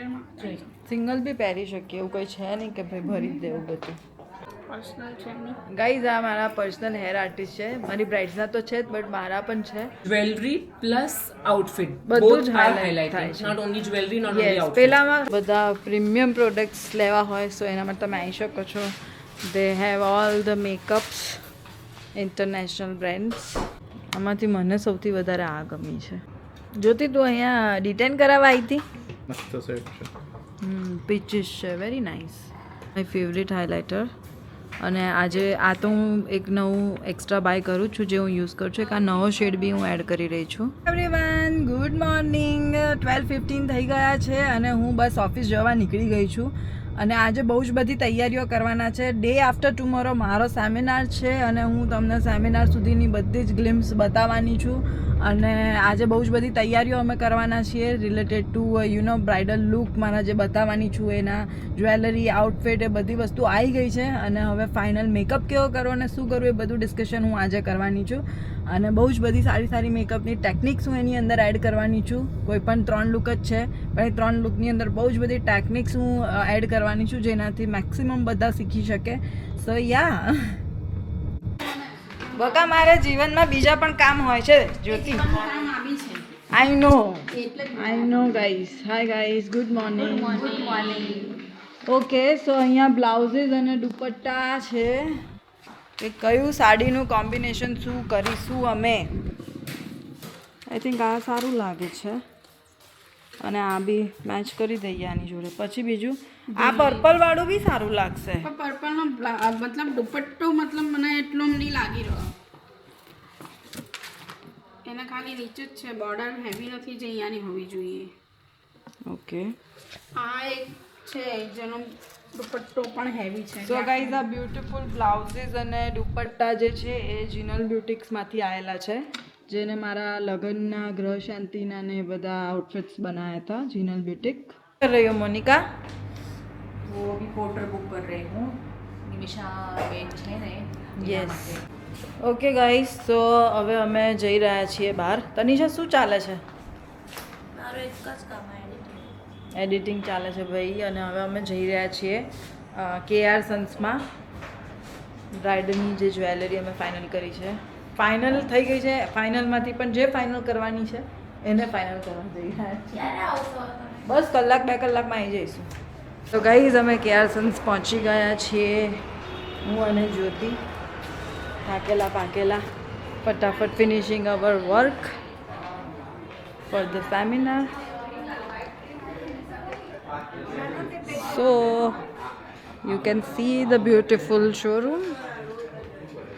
મિરરમાં single બી પહેરી શકીએ, એવું કંઈ છે નહીં કે ભાઈ ભરી જ દેવું બધું. પર્સનલ છે એમની. ગાઈઝ આ મારા પર્સનલ હેર આર્ટિસ્ટ છે, મારી બ્રાઇડ્સના તો છે જ બટ મારા પણ છે. જ્વેલરી પ્લસ આઉટફિટ બધું જ હાઇલાઇટ highlight થાય થાય છે. Not only jewellery not only yes, outfit. પહેલામાં બધા પ્રીમિયમ પ્રોડક્ટ્સ લેવા હોય સો એના માટે તમે આવી શકો છો. They have all the makeups, international brands. આમાંથી મને સૌથી વધારે આ ગમી છે. જ્યોતિ તું અહીંયા ડિટેન કરાવવા આવી હતી? મસ્ત સેટ છે. પીચીસ છે, very nice. My favourite highlighter. અને આજે આ તો હું એક નવું એક્સ્ટ્રા બાય કરું છું જે હું યુઝ કરું છું. એક આ નવો શેડ બી હું એડ કરી રહી છું. Everyone good morning. 12:15 થઈ ગયા છે અને હું બસ ઓફિસ જવા નીકળી ગઈ છું. અને આજે બહુ જ બધી તૈયારીઓ કરવાના છે. ડે આફ્ટર ટુમોરો મારો સેમિનાર છે અને હું તમને સેમિનાર સુધીની બધી જ ગ્લિમ્સ બતાવવાની છું. અને આજે બહુ જ બધી તૈયારીઓ અમે કરવાના છીએ રિલેટેડ ટુ બ્રાઇડલ લુક મારા જે બતાવવાની છું એના જ્વેલરી આઉટફિટ એ બધી વસ્તુ આવી ગઈ છે. અને હવે ફાઇનલ મેકઅપ કેવો કરવો અને શું કરવું એ બધું ડિસ્કશન હું આજે કરવાની છું. અને બહુ જ બધી સારી સારી મેકઅપની ટેકનિક્સ હું એની અંદર એડ કરવાની છું. કોઈ પણ 3 લુક જ છે પણ એ 3 લુકની અંદર બહુ જ બધી ટેકનિક્સ હું એડ કરવાની છું જેનાથી મેક્સિમમ બધા શીખી શકે. સો યા બકા મારે જીવનમાં બીજા પણ કામ હોય છે Jyoti. I know guys. Hi guys, good morning. Okay, so અહીંયા બ્લાઉઝીસ અને દુપટ્ટા છે કે કયું સાડીનું કોમ્બિનેશન શું કરીશું અમે. આઈ થિંક આ સારું લાગે છે અને આ બી મેચ કરી દઈએ આની જોડે. પછી બીજું આ પર્પલ વાળું બી સારું લાગશે. પણ પર્પલનો મતલબ દુપટ્ટો મતલબ મને એટલો નહીં લાગી રહ્યો. એના ખાલી નીચે જ છે, બોર્ડર હેવી નથી જે અહીંયાની હોવી જોઈએ. ઓકે, આ એક છે જેનો દુપટ્ટો પણ હેવી છે. સો ગાઈઝ આ બ્યુટીફુલ બ્લાઉઝીસ અને દુપટ્ટા જે છે એ જીનલ બ્યુટિક્સમાંથી આવેલા છે જેને મારા લગ્નના ગ્રહ શાંતિના ને બધા આઉટફિટ્સ બનાવ્યા હતા. જીનલ બ્યુટિક कर रही हो मोनिका? वो अभी पोर्टर बुक कर रही हूँ निमिषा बेन है ने. યસ. ઓકે ગાઈઝ, તો હવે અમે જઈ રહ્યા છીએ બહાર. તનિષા શું ચાલે છે? મારો એક જ કામ એડિટિંગ. એડિટિંગ ચાલે છે ભાઈ. અને હવે અમે જઈ રહ્યા છીએ KR સન્સમાં. બ્રાઇડની જે જ્વેલરી અમે ફાઇનલ કરી છે, ફાઇનલ થઈ ગઈ છે. ફાઇનલમાંથી પણ જે ફાઇનલ કરવાની છે એને ફાઇનલ કરવા જઈ રહ્યા છીએ. ક્યારે આવશો તમે? બસ કલાક 2 કલાકમાં આવી જઈશું. તો ગાઈઝ અમે KR સન્સ પહોંચી ગયા છીએ, હું અને જ્યોતિ. થાકેલા પાકેલા, ફટાફટ finishing hour work for the seminar. So you can see the beautiful showroom.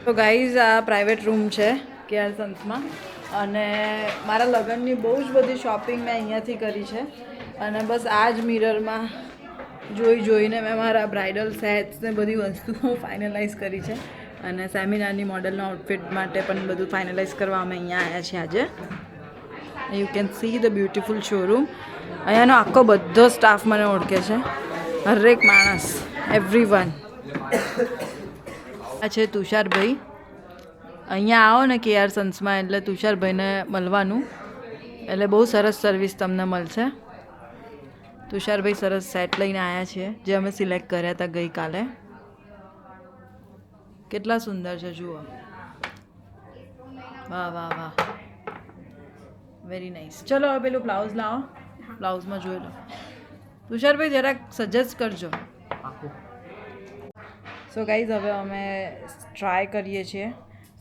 તો ગાઈઝ આ પ્રાઇવેટ રૂમ છે KR સન્સમાં. અને મારા લગ્નની બહુ જ બધી શોપિંગ મેં અહીંયાથી કરી છે. અને બસ આ જ મિરરમાં જોઈને મેં મારા બ્રાઇડલ સેટ્સ ને બધી વસ્તુઓ ફાઇનલાઇઝ કરી છે. અને સેમિનારની મોડલના આઉટફિટ માટે પણ બધું ફાઇનલાઇઝ કરવા અમે અહીંયા આવ્યા છીએ આજે. You can see the beautiful showroom. અહીંયાનો આખો બધો સ્ટાફ મને ઓળખે છે, હરેક માણસ, એવરીવન. આ છે તુષારભાઈ. અહીંયા આવો ને KR સન્સમાં એટલે તુષારભાઈને મળવાનું, એટલે બહુ સરસ સર્વિસ તમને મળશે. તુષારભાઈ સરસ સેટ લઈને આવ્યા છે જે અમે સિલેક્ટ કર્યા હતા ગઈકાલે. કેટલા સુંદર છે જુઓ. વાહ વાહ વાહ, વેરી નાઇસ. ચલો હવે પેલું બ્લાઉઝ લાવો, બ્લાઉઝમાં જોઈ લો. તુષારભાઈ જરાક સજેસ્ટ કરજો. સો ગાઈઝ હવે અમે ટ્રાય કરીએ છીએ.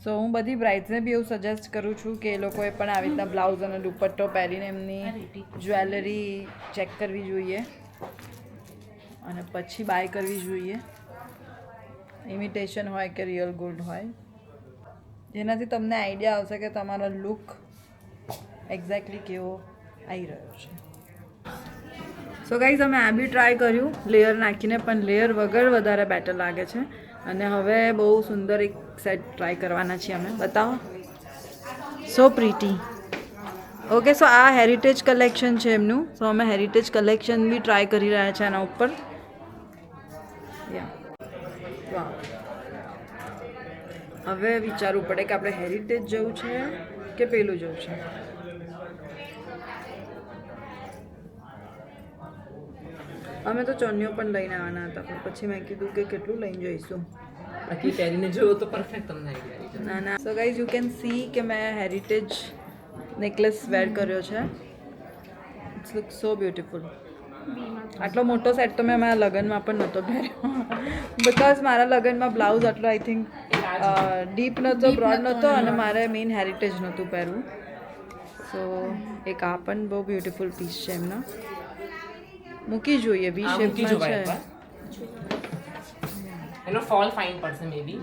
સો હું બધી બ્રાઇડ્સને બી એવું સજેસ્ટ કરું છું કે એ લોકોએ પણ આવી રીતના બ્લાઉઝ અને દુપટ્ટો પહેરીને એમની જ્વેલરી ચેક કરવી જોઈએ અને પછી બાય કરવી જોઈએ. ઇમિટેશન હોય કે રિયલ ગોલ્ડ હોય, જેનાથી તમને આઈડિયા આવશે કે તમારો લુક એક્ઝેક્ટલી કેવો આવી રહ્યો છે. સો ગાઈઝ અમે આ બી ટ્રાય કર્યું લેયર નાખીને, પણ લેયર વગર વધારે બેટર લાગે છે. અને હવે બહુ સુંદર એક સેટ ટ્રાય કરવાના છીએ અમે. બતાવો. સો પ્રીટી. ઓકે, સો આ હેરિટેજ કલેક્શન છે એમનું. સો અમે હેરિટેજ કલેક્શન બી ટ્રાય કરી રહ્યા છે આના ઉપર. વાહ, હવે વિચારવું પડે કે આપણે હેરિટેજ જવું છે કે પેલું જવું છે. અમે તો ચોન્યો પણ લઈને આવવાના હતા પણ પછી મેં કીધું કે કેટલું લઈને જઈશું. બાકી પહેરીને જોવો તો પરફેક્ટ તમને આઈડિયા આવી જાય. ના ના so guys you can see કે મેં હેરિટેજ નેકલેસ વેર કર્યો છે. It's look so beautiful. આટલો મોટો સેટ તો મેં મારા લગ્નમાં પણ નહોતો પહેર્યો બિકોઝ મારા લગ્નમાં બ્લાઉઝ આટલો આઈ થિંક ડીપ નહોતો, બ્રોડ નહોતો અને મારે મેઇન હેરિટેજ નહોતું પહેરવું. સો એક આ પણ બહુ બ્યુટીફુલ પીસ છે એમનો. મૂકી જોઈએ વી આ મૂકી શેપમાં જોવાય છે. એકવાર. એનો ફોલ ફાઇન પડશે મે બી.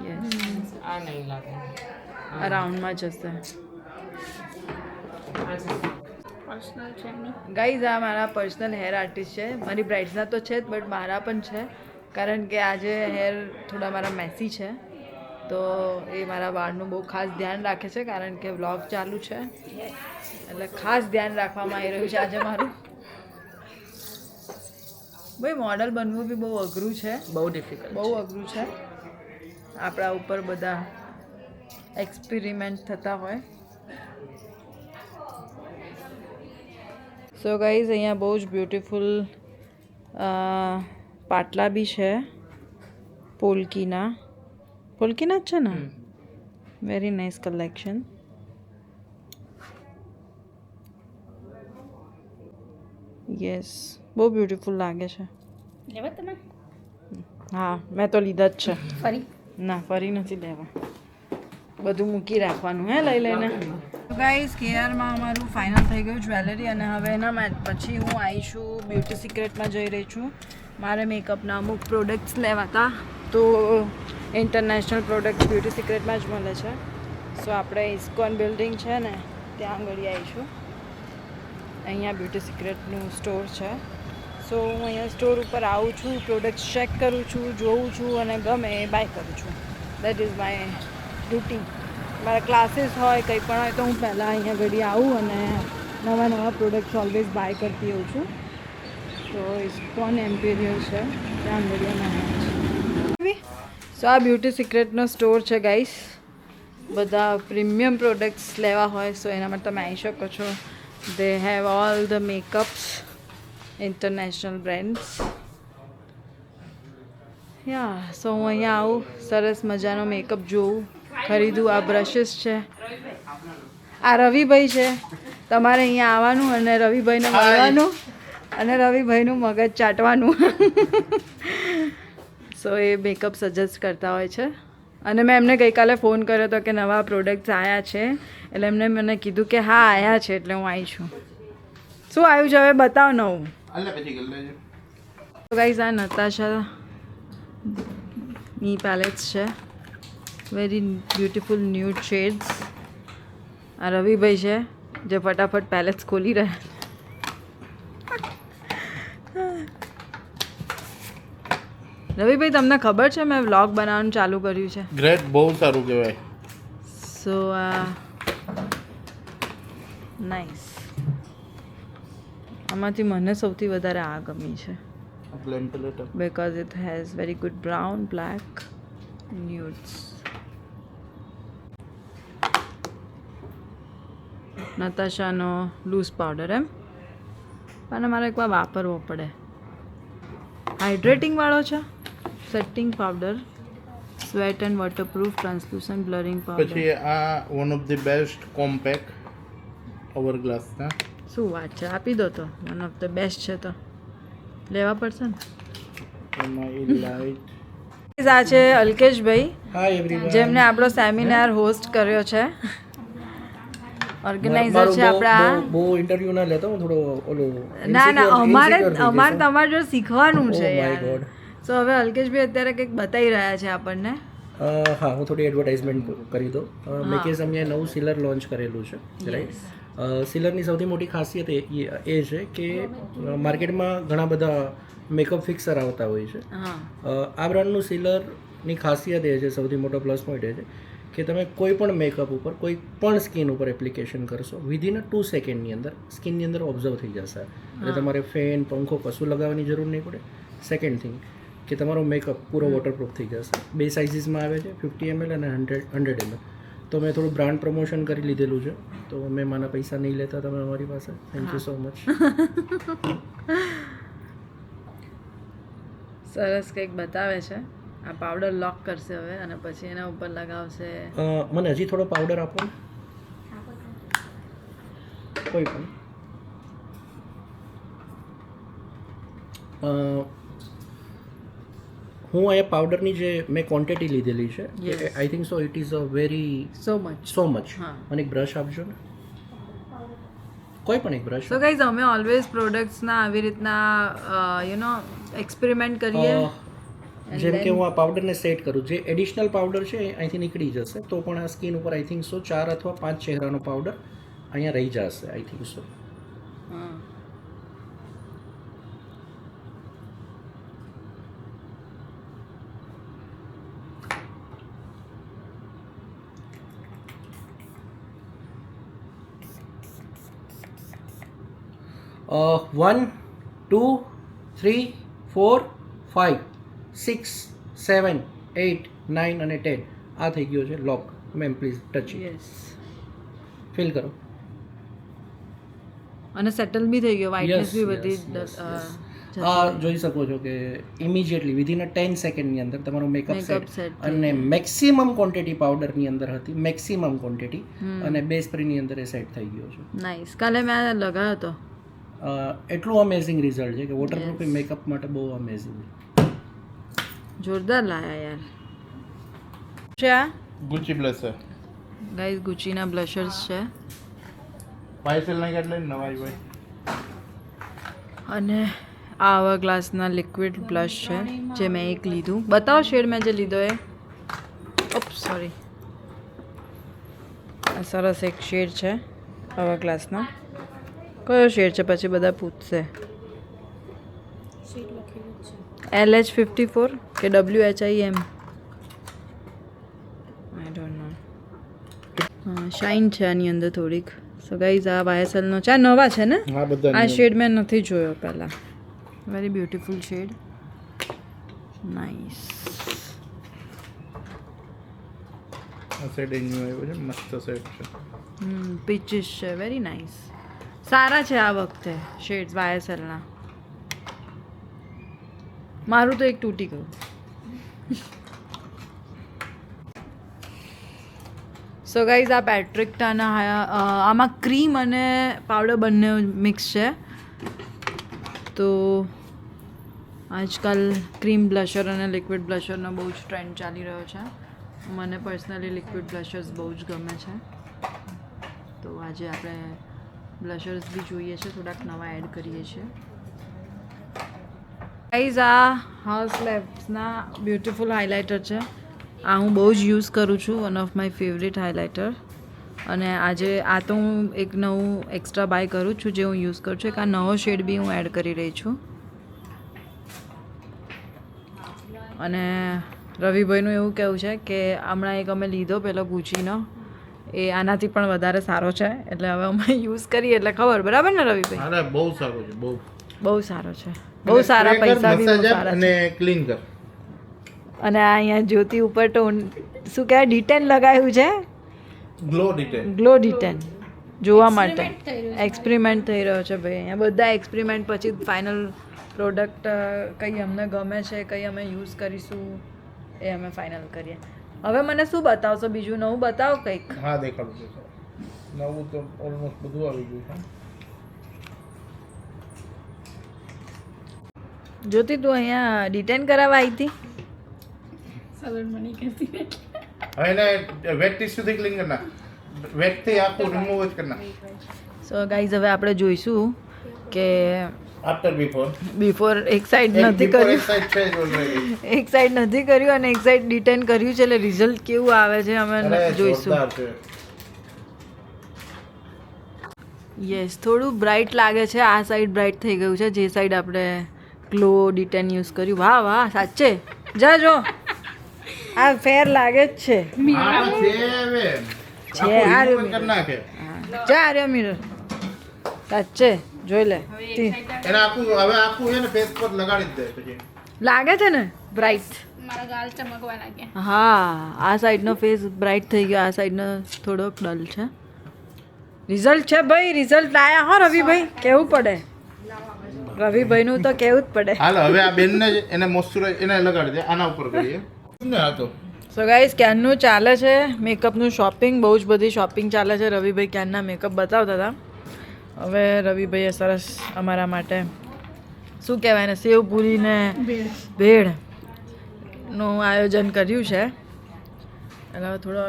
આ નહીં લાગે. આ રાઉન્ડમાં જ હશે. પર્સનલ છે એમની. ગાઈઝ આ મારા પર્સનલ હેર આર્ટિસ્ટ છે. મારી બ્રાઇડ્સના તો છે જ બટ મારા પણ છે કારણ કે આજે હેર થોડા મારા મેસી છે તો એ મારા વાળનું બહુ ખાસ ધ્યાન રાખે છે કારણ કે વ્લોગ ચાલુ છે એટલે ખાસ ધ્યાન રાખવામાં આવી રહ્યું છે આજે મારું. ભાઈ મોડલ બનવું બી બહુ અઘરું છે, બહુ ડિફિકલ્ટ. બહુ અઘરું છે. આપણા ઉપર બધા એક્સપેરિમેન્ટ થતા હોય. સો ગાઈઝ અહીંયા બહુ જ બ્યુટીફુલ પાટલા બી છે પોલકીના જ છે ને. Very nice collection. યસ બહુ બ્યુટીફુલ લાગે છે. લેવા તમે હા મેં તો લીધા જ છે. ફરી ના ફરી નથી લેવા, બધું મૂકી રાખવાનું હે લઈ લઈને. ગાઈઝ કેઆરમાં અમારું ફાઇનલ થઈ ગયું જ્વેલરી અને હવે એના પછી હું આવી છું બ્યુટી સિક્રેટમાં જઈ રહી છું. મારે મેકઅપના અમુક પ્રોડક્ટ્સ લેવા હતા તો ઇન્ટરનેશનલ પ્રોડક્ટ્સ બ્યુટી સિક્રેટમાં જ મળે છે. સો આપણે ઇસ્કોન બિલ્ડિંગ છે ને ત્યાં આગળ આવીશું. અહીંયા બ્યુટી સિક્રેટનું સ્ટોર છે. સો હું અહીંયા સ્ટોર ઉપર આવું છું, પ્રોડક્ટ્સ ચેક કરું છું, જોઉં છું અને ગમે એ બાય કરું છું. That is my routine. મારા ક્લાસીસ હોય કંઈ પણ હોય તો હું પહેલાં અહીંયા ઘડી આવું અને નવા પ્રોડક્ટ્સ ઓલવેઝ બાય કરતી હોઉં છું. તો ઇસ્કોન એમ્પિરિયલ છે ત્યાં ઘડી અમે સો આ બ્યુટી સિક્રેટનો સ્ટોર છે ગાઈસ. બધા પ્રીમિયમ પ્રોડક્ટ્સ લેવા હોય સો એના માટે તમે આવી શકો છો. They have all the makeups international brands. Yeah so હું અહીંયા આવું, સરસ મજાનો મેકઅપ જોઉં, ખરીદું. આ બ્રશિસ છે. આ રવિભાઈ છે. તમારે અહીંયા આવવાનું અને રવિભાઈને મળવાનું અને રવિભાઈનું મગજ ચાટવાનું. સો એ મેકઅપ સજેસ્ટ કરતા હોય છે અને મેં એમને ગઈકાલે ફોન કર્યો હતો કે નવા પ્રોડક્ટ્સ આવ્યા છે એટલે એમને મને કીધું કે હા આવ્યા છે એટલે હું આવી છું. શું આવ્યું છે હવે બતાવ નવું. ગાઈઝ આ નતાશા ની પેલેટ્સ છે. Very beautiful nude shades. આ રવિભાઈ છે જે ફટાફટ પેલેટ્સ ખોલી રહ્યા. રવિભાઈ તમને ખબર છે મેં વ્લોગ બનાવવાનું ચાલુ કર્યું છે. ગ્રેટ, બહુ સારું કહેવાય. સો નાઇસ. આમાંથી મને સૌથી વધારે આ ગમી છે because it has very good brown, black, nudes. નતાશાનો લૂઝ પાવડર એમ અને મારે એકવાર વાપરવો પડે. હાઇડ્રેટિંગ વાળો છે. Setting powder, sweat and waterproof translucent blurring powder. પછી આ one of the best compact અવરગ્લાસના. શું વાત છે, આપી દો તો. વન ઓફ ધ બેસ્ટ છે તો લેવા પડશે ને. એમાં એ લાઇટ. આ છે અલ્કેશભાઈ હાય એવરીવન. જેમને આપણો સેમિનાર હોસ્ટ કર્યો છે. ઓર્ગેનાઇઝર છે આપણા. બહુ ઇન્ટરવ્યુ ના લેતો હું થોડો ઓલું ના અમારે તમારે જો શીખવાનું છે Oh my યાર. God. સો હવે અલ્કેશભાઈ અત્યારે કંઈક બતાવી રહ્યા છે આપણને. હા હું થોડી એડવર્ટાઇઝમેન્ટ કરી દઉં. મેકેઝ અમે નવું સીલર લોન્ચ કરેલું છે રાઈટ. સીલરની સૌથી મોટી ખાસિયત એ છે કે માર્કેટમાં ઘણા બધા મેકઅપ ફિક્સર આવતા હોય છે. હા આ બ્રાન્ડનું સીલરની ખાસિયત એ છે, સૌથી મોટો પ્લસ પોઈન્ટ એ છે કે તમે કોઈ પણ મેકઅપ ઉપર કોઈ પણ સ્કિન ઉપર એપ્લિકેશન કરશો વિધિન 2 સેકન્ડની અંદર સ્કિનની અંદર ઓબ્ઝર્વ થઈ જશે. એટલે તમારે ફેન પંખો કશું લગાવવાની જરૂર નહીં પડે. સેકન્ડ થિંગ કે તમારો મેકઅપ પૂરો વોટરપ્રૂફ થઈ જશે. 2 સાઇઝીસમાં આવે છે, 50 ml અને 100 ml. તો મેં થોડું બ્રાન્ડ પ્રમોશન કરી લીધેલું છે તો મેં મારા પૈસા નહીં લેતા તમે અમારી પાસે. Thank you so much. સરસ કંઈક બતાવે છે. આ પાવડર લોક કરશે હવે અને પછી એના ઉપર લગાવશે. મને હજી થોડો પાવડર આપો ને. કોઈ પણ હું અહીંયા પાવડરની જે મેં ક્વોન્ટિટી લીધેલી છે I think so it is a very so much. હા, મને એક બ્રશ આપજો ને, કોઈ પણ એક બ્રશ. સો ગાઈઝ અમે ઓલવેઝ પ્રોડક્ટ્સના આવી રીતના એક્સપેરિમેન્ટ કરીએ. જેમ કે હું આ પાવડરને સેટ કરું, જે એડિશનલ પાવડર છે એ અહીંથી નીકળી જશે તો પણ આ સ્કિન ઉપર આઈ થિંક સો 4 અથવા 5 ચહેરાનો પાવડર અહીંયા રહી જશે આઈ થિંક સો. હા. One, 2, 3, 4, 5, 6, 7, 8, 9 અને 10 આ થઈ ગયો છે lock. Ma'am please touch it, yes. Feel કરો. અને સેટલ બી થઈ ગયો, વ્હાઇટનેસ બી Yes, બધી yes, yes. આ જોઈ શકો છો કે ઇમિડિયેટલી વિધિન 10 સેકન્ડની અંદર તમારો મેકઅપ Makeup set સેટ અને મેક્સિમમ ક્વોન્ટિટી પાવડરની અંદર હતી, મેક્સિમમ ક્વોન્ટિટી, અને બે સ્પ્રેની અંદર એ સેટ થઈ ગયો છે. નાઇસ. કાલે મેં લગાવ્યો હતો. એટલું અમેઝિંગ રિઝલ્ટ છે કે વોટરપ્રૂફ મેકઅપ માટે બહુ અમેઝિંગ. જોરદાર લાયા યાર. છે આ ગુચી બ્લશર ગાઈઝ, ગુચીના બ્લશર્સ છે. વાયસેલના કેટલા નવાઈ હોય. અને આ આવા ગ્લાસના લિક્વિડ બ્લશ છે જે મેં એક લીધું. બતાવો શેડ મેં જે લીધો એ. સોરી, આ સરસ એક શેડ છે આવા ગ્લાસનો. કયો શેડ છે પછી બધા પૂછશે. LH54 કે WHIM, આઈ ડોન્ટ નો. હા, શાઇન છે આની અંદર થોડીક. સો ગાઈઝ આ YSLનો છે, આ નવા છે ને? હા, બધા આ શેડ મેં નથી જોયો પહેલાં. Very beautiful shade, nice. આ સેટ એન્યુ આવ્યો છે, મસ્ત સેટ છે. પીચીસ છે, વેરી નાઇસ. સારા છે આ વખતે શેડ્સ YSLના. મારું તો એક તૂટી ગયું. સો ગાઈઝ આ પેટ્રિકટાના આમાં ક્રીમ અને પાવડર બંને મિક્સ છે. તો આજકાલ ક્રીમ બ્લશર અને લિક્વિડ બ્લશરનો બહુ જ ટ્રેન્ડ ચાલી રહ્યો છે. મને પર્સનલી લિક્વિડ બ્લશર્સ બહુ જ ગમે છે. તો આજે આપણે બ્લશર્સ બી જોઈએ છે, થોડાક નવા એડ કરીએ છીએ. ગાઈઝ આ હાઉસ લેબ્સના બ્યુટીફુલ હાઇલાઇટર છે. આ હું બહુ જ યુઝ કરું છું, one of my favourite highlighter. અને આજે આ તો હું એક નવું એક્સ્ટ્રા બાય કરું છું જે હું યુઝ કરું છું. એક આ નવો શેડ બી હું એડ કરી રહી છું. અને રવિભાઈનું એવું કહેવું છે કે હમણાં એક અમે લીધો પેલો ગુચીનો, એ આનાથી પણ વધારે સારો છે, એટલે હવે અમે યુઝ કરીએ એટલે ખબર. બરાબર ને રવિભાઈ? અરે બહુ સારું છે, બહુ સારો છે, બહુ સારા. પૈસા બી બહુ સારા અને છે. ક્લીન કર. અને આ અહીંયા જ્યોતિ ઉપર ટોન શું કહેવાય, ડિટેન લગાવ્યું છે, ગ્લો ડિટેલ. ગ્લો ડિટેન જોવા માટે. એક્સપેરિમેન્ટ થઈ રહ્યો છે ભાઈ અહીંયા. બધા એક્સપેરિમેન્ટ પછી ફાઇનલ પ્રોડક્ટ કઈ અમને ગમે છે, કઈ અમે યુઝ કરીશું, એ અમે ફાઇનલ કરીએ. હવે મને શું બતાવશો બીજું નવું? બતાવો કંઈક. હા, દેખાડું છું. નવું તો ઓલમોસ્ટ બધું આવી ગયું છે. જ્યોતિ તું અહીંયા ડિટેન કરાવવા આવી હતી? હવે એને વેટ ટીશ્યુથી ક્લીન કરના, વેટથી આખું રિમૂવ જ કરના. સો ગાઈઝ હવે આપણે જોઈશું કે આફ્ટર બિફોર એક સાઈડ નથી કર્યું, એક સાઈડ નથી કર્યું અને એક સાઈડ ડિટેન કર્યું છે, એટલે રિઝલ્ટ કેવું આવે છે અમે જોઈશું. યસ, થોડું બ્રાઇટ લાગે છે. આ સાઈડ બ્રાઇટ થઈ ગયું છે, જે સાઈડ આપણે ગ્લો ડિટેન યુઝ કર્યું. વાહ વાહ, સાચે જા જો આ ફેર લાગે જ છે. છે આ રહ્યો જા રહ્યો મિરર, સાચે જોઈ લે. એને આખું હવે આખું છે ને ફેસ પર લગાડી જ દે પછી. લાગે છે ને બ્રાઇટ? મારા ગાલ ચમકવા લાગ્યા. હા, આ સાઈડનો ફેસ બ્રાઇટ થઈ ગયો, આ સાઈડનો થોડોક ડલ છે. રિઝલ્ટ છે ભાઈ, રિઝલ્ટ લાયા હો રવિભાઈ, કેવું પડે. રવિભાઈનું તો કેવું જ પડે. હાલો હવે આ બેનને જ એને મોઇશ્ચરાઇઝ એને લગાડી દે, આના ઉપર કરીએ ને. આ તો સો ગાઈસ ક્યારનું ચાલે છે મેકઅપનું શોપિંગ, બહુ જ બધી શોપિંગ ચાલે છે. રવિભાઈ ક્યારના મેકઅપ બતાવતા હતા. હવે રવિભાઈએ સરસ અમારા માટે શું કહેવાય ને, સેવ પૂરી ને ભેળનું આયોજન કર્યું છે. એટલે હવે થોડો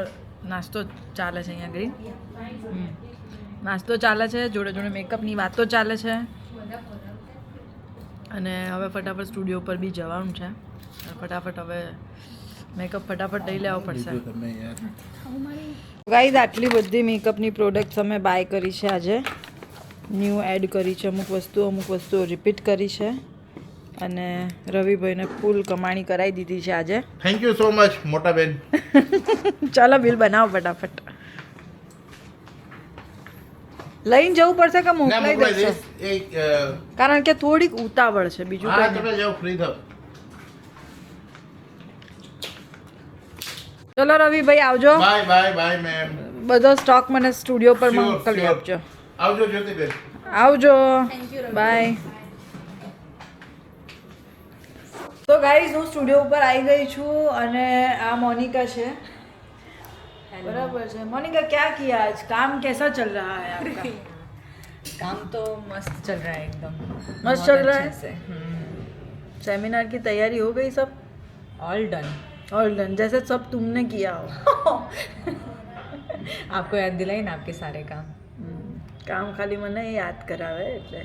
નાસ્તો ચાલે છે અહીંયા આગળ. નાસ્તો ચાલે છે, જોડે જોડે મેકઅપની વાતો ચાલે છે. અને હવે ફટાફટ સ્ટુડિયો પર બી જવાનું છે. ફટાફટ હવે મેકઅપ ફટાફટ લઈ લેવો પડશે. ગાઈઝ આટલી બધી મેકઅપની પ્રોડક્ટ્સ અમે બાય કરી છે આજે. ન્યૂ એડ કરી છે અમુક વસ્તુઓ રિપીટ કરી છે. અને રવિભાઈને ફૂલ કમાણી કરાવી દીધી છે આજે. થેન્ક યુ સો મચ મોટા બેન. ચાલો બિલ બનાવો ફટાફટ. લઈને જવું પડશે કે મોકલાઈ દેશો? કારણ કે થોડીક ઉતાવળ છે, બીજું હા કંઈ તમે જાઓ, ફ્રી થાવ. નહીં. ચલો રવિભાઈ આવજો. Bye bye bye ma'am. બધો સ્ટોક મને સ્ટુડિયો પર Sure, મોકલી sure. આપજો. આવજો જ્યોતિબેન. આવજો. બાય. તો ગાઈઝ હું સ્ટુડિયો ઉપર આવી ગઈ છું અને આ મોનિકા છે. बराबर है. मोनिका क्या किया आज, काम कैसा चल रहा है आपका? काम तो मस्त चल रहा है एकदम, मस्त चल रहा है. अच्छे से. सेमिनार की तैयारी हो गई सब? All done. ऑल डन, जैसे सब तुमने किया हो. आपको याद दिलाई ना आपके सारे काम. काम खाली મને યાદ કરાવે એટલે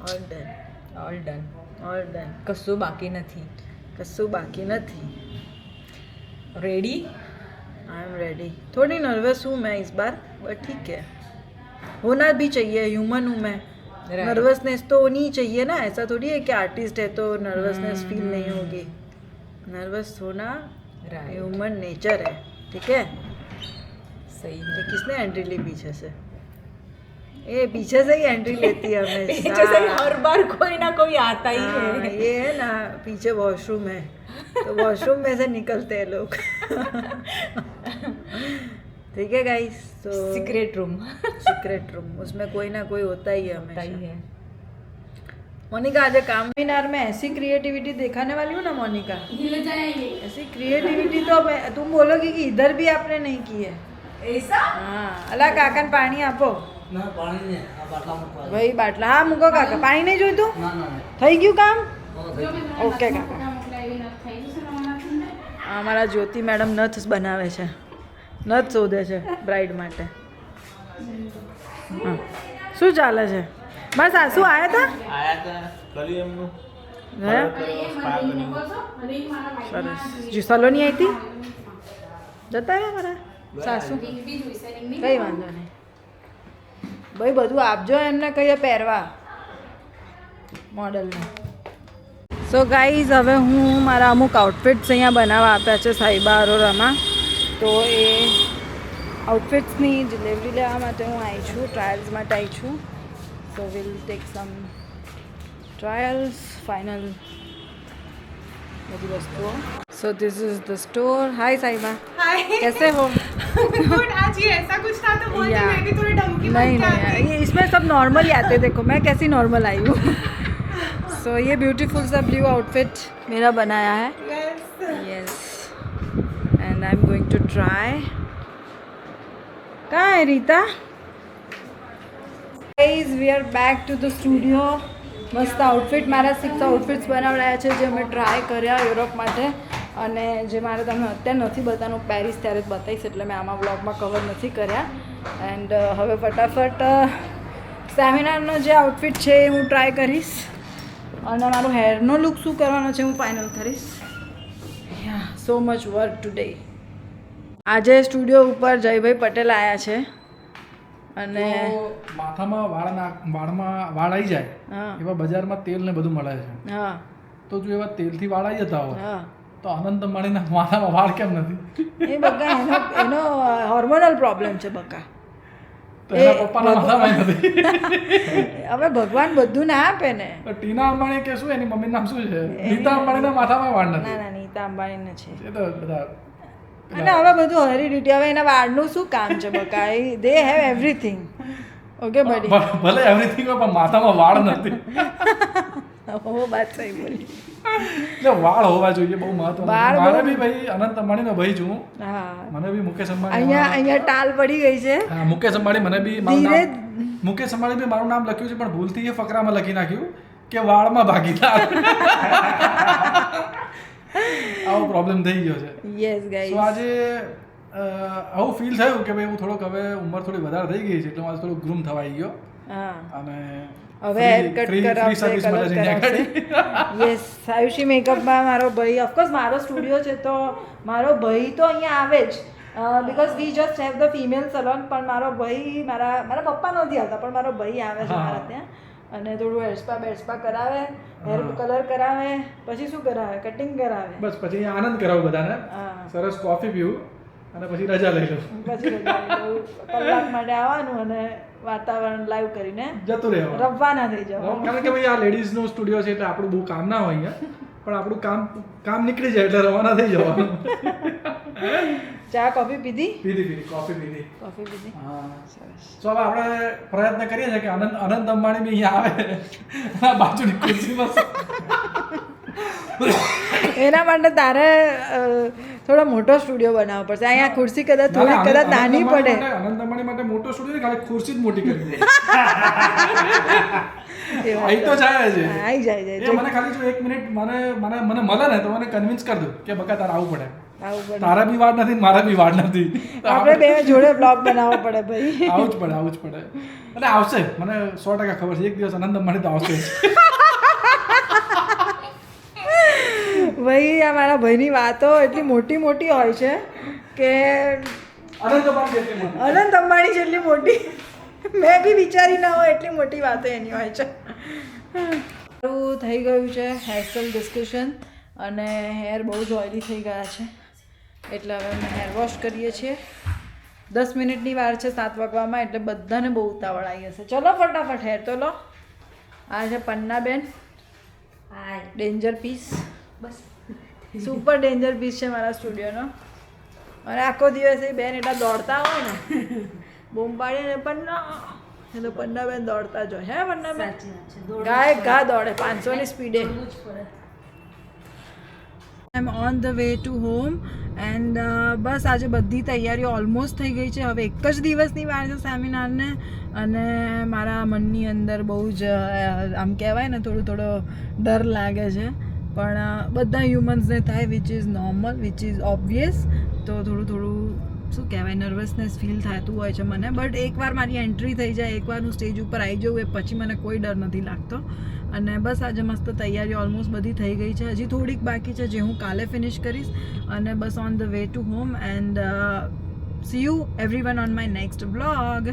all done. All done. All done. કશું બાકી નથી. કશું બાકી નથી. रेडी. I am ready. थोड़ी नर्वस हूँ मैं इस बार, बट ठीक है, होना भी चाहिए, ह्यूमन हूँ मैं. नर्वसनेस तो होनी ही चाहिए ना. ऐसा थोड़ी है कि आर्टिस्ट है तो नर्वसनेस फील नहीं होगी. नर्वस होना ह्यूमन नेचर है. ठीक है. सही तो है. किसने एंट्री ली पीछे से? ये पीछे से ही एंट्री लेती है जैसे हमेशा. हर बार कोई ना कोई आता ही हाँ, है. ये है ना, पीछे वॉशरूम है तो वॉशरूम में से निकलते हैं लोग. ठीक है गाइस. तो सीक्रेट रूम सीक्रेट रूम, उसमें कोई ना कोई होता ही है होता ही हमेशा. है. मोनिका आज सेमिनार में ऐसी क्रिएटिविटी दिखाने वाली हूँ ना मोनिका. हिल जाएंगे. ऐसी क्रिएटिविटी तो तुम बोलोगी कि इधर भी आपने नहीं की है. ऐसा. हाँ. अला काका ने पानी आपो. ભાઈ બાટલા. હા મૂકો કાકા. પાણી નહીં જોઈતું? થઈ ગયું કામ? ઓકે કાકા. અમારા જ્યોતિ મેડમ નથ બનાવે છે, નથ શોધે છે બ્રાઇડ માટે. હા. શું ચાલે છે? મારા સાસુ આવ્યા હતા? સરસ. જો સલોની આવી હતી, જતા રહ્યા મારા સાસુ. કઈ વાંધો નહીં ભાઈ, બધું આપજો એમને કહીએ પહેરવા મોડલને. સો ગાઈઝ હવે હું મારા અમુક આઉટફિટ્સ અહીંયા બનાવવા આપ્યા છે સાઈબા અરોરામાં. તો એ આઉટફિટ્સની ડિલિવરી લેવા માટે હું આવી છું, ટ્રાયલ્સ માટે આવી છું. So will take some trials, final બધી વસ્તુઓ. So this is the store. Hi Sahiba. Hi. कैसे हो? गुड. आज ये ऐसा कुछ था तो बोलते या. मैं भी थोड़ी ढंग की नहीं बन के आ नहीं गई. ये इसमें सब नॉर्मल ही आते हैं. देखो मैं कैसी नॉर्मल आई हूँ. सो ये ब्यूटीफुल सा ब्लू आउटफिट मेरा बनाया है. Yes. Yes and I am going to try. कहाँ है Rita? Guys we are back to the studio. મસ્ત આઉટફિટ, મારા 6 આઉટફિટ્સ બનાવડાયા છે જે અમે ટ્રાય કર્યા યુરોપ માટે. અને જે મારે તમને અત્યારે નથી બતાવવાનું, પેરિસ ત્યારે જ બતાવીશ, એટલે મેં આમાં બ્લોગમાં કવર નથી કર્યા. એન્ડ હવે ફટાફટ સેમિનારનો જે આઉટફિટ છે એ હું ટ્રાય કરીશ. અને મારો હેરનો લુક શું કરવાનો છે હું ફાઇનલ કરીશ. So much work today. આજે સ્ટુડિયો ઉપર જયભાઈ પટેલ આવ્યા છે. અને માથામાં વાળમાં વાળ આવી જાય હા એવા બજારમાં તેલ ને બધું મળે છે. હા તો જો એવા તેલથી વાળ આવી જતા હોય હા તો અનંત અંબાણીના માથામાં વાળ કેમ નથી? એ બકા એનો હોર્મોનલ પ્રોબ્લેમ છે બકા. તો એના પપ્પાના માથામાં નથી. હવે ભગવાન બધું ના આપે ને. તો ટીના અંબાણી કે શું એની મમ્મીનું નામ શું છે? નીતા અંબાણીના માથામાં વાળ ના નથી. ના નીતા અંબાણીને છે. એ તો બધા અને હવે બધું હેરિડિટી. હવે એના વાળનું શું કામ છે બકા? They have everything. ઓકે બડી ભલે એવરીથિંગ હોય પણ માથામાં વાળ નથી વો બાત સહી બોલી એટલે વાળ હોવા જોઈએ બહુ મહત્વ વાળ મારે બહુ- બી ભાઈ અનંત અંબાણીનો ભાઈ છું હું. હા મને બી મુકેશ અંબાણી અહીંયા ટાલ પડી ગઈ છે હા મુકેશ અંબાણી મને બી મારું ધીરે નામ મુકેશ અંબાણી બી મારું નામ લખ્યું છે પણ ભૂલથી એ ફકરામાં લખી નાખ્યું કે વાળમાં ભાગીદાર આવો પ્રોબ્લેમ થઈ ગયો છે યસ તો ગાઈસ આજે આવું ફીલ થયું કે ભાઈ હું થોડોક હવે ઉંમર થોડી વધારે થઈ ગઈ છે એટલે હું આજે થોડું ગ્રૂમ થવાઈ ગયો હા અને હવે હેર કટ કરાવશે કલર કરાવશે યસ આયુષી મેકઅપમાં મારો ભાઈ ઓફકોર્સ મારો સ્ટુડિયો છે તો મારો ભાઈ તો અહીંયા આવે જ because we just have the female salon પણ મારો ભાઈ મારા પપ્પા નથી આવતા પણ મારો ભાઈ આવે છે મારા ત્યાં અને થોડું હેરસ્પા કરાવે હેર કલર કરાવે પછી શું કરાવે કટિંગ કરાવે બસ પછી અહીંયા આનંદ કરાવું બધાને હા સરસ કોફી પીવું અને પછી રજા લઈ લઉં પછી કલાક માટે આવવાનું અને વાતાવરણ લાઈવ કરીને જતું રહેવાનું રવાના થઈ જવાનું કારણ કે ભાઈ આ લેડીઝનો સ્ટુડિયો છે એટલે આપણું બહુ કામ ના હોય અહીંયા પણ આપણું કામ નીકળી જાય એટલે રવાના થઈ જવાનું ચા કોફી પીધી પીધી કોફી પીધી કોફી પીધી હા સરસ તો હવે આપણે પ્રયત્ન કરીએ છીએ કે અનંત અંબાણી બી અહીંયા આવે આ બાજુની ખુરશીમાં એના માટે તારે થોડો મોટો સ્ટુડિયો બનાવવો પડશે અહીંયા ખુરશી કદાચ થોડી કદાચ નાની પડે અનંત અંબાણી માટે મોટો સ્ટુડિયો ખાલી ખુરશી જ મોટી કરી દે એ વાત અહીં તો જાય છે આવી જાય એ મને ખાલી જો 1 મિનિટ મને મળે ને તો મને કન્વિન્સ કરી દો કે બકા તારે આવવું પડે આવું પડે તારા બી વાડ નથી ને મારા બી વાડ નથી તો આપણે બે જોડે બ્લોગ બનાવવો પડે ભાઈ આવું જ પડે અને આવશે મને 100% ખબર છે એક દિવસ અનંત અંબાણી તો આવશે જ. ભાઈ આ મારા ભાઈની વાતો એટલી મોટી મોટી હોય છે કે અનંત અંબાણી જેટલી મોટી. અનંત અંબાણી જેટલી મોટી મેં બી વિચારી ના હોય એટલી મોટી વાતો એની હોય છે સારું થઈ ગયું છે હેરસ્ટાઈલ ડિસ્કશન અને હેર બહુ જ ઓઇલી થઈ ગયા છે એટલે હવે અમે હેર વોશ કરીએ છીએ 10 મિનિટની વાર છે 7 વાગવામાં એટલે બધાને બહુ ઉતાવળ આવી હશે ચલો ફટાફટ હેર તો લો આ છે પન્નાબેન ડેન્જર પીસ બસ સુપર ડેન્જર પીસ છે મારા સ્ટુડિયોનો અને આખો દિવસ એ બેન એટલા દોડતા હોય ને બૂમ પાડીને પન્ના એટલે પન્નાબેન દોડતા જ હોય હે પન્નાબેન ગાય ગા દોડે 500 ની સ્પીડે I am on the way to home and બસ આજે બધી તૈયારીઓ ઓલમોસ્ટ થઈ ગઈ છે હવે એક જ દિવસની વાર છે સેમિનારને અને મારા મનની અંદર બહુ જ આમ કહેવાય ને થોડો ડર લાગે છે પણ બધા હ્યુમન્સને થાય which is normal which is obvious તો થોડું શું કહેવાય નર્વસનેસ ફીલ થતું હોય છે મને બટ એકવાર મારી એન્ટ્રી થઈ જાય એકવાર હું સ્ટેજ ઉપર આવી જાઉં એ પછી મને કોઈ ડર નથી લાગતો અને બસ આજે મસ્ત તૈયારી ઓલમોસ્ટ બધી થઈ ગઈ છે હજી થોડીક બાકી છે જે હું કાલે ફિનિશ કરીશ અને બસ on the way to home and see you everyone on my next vlog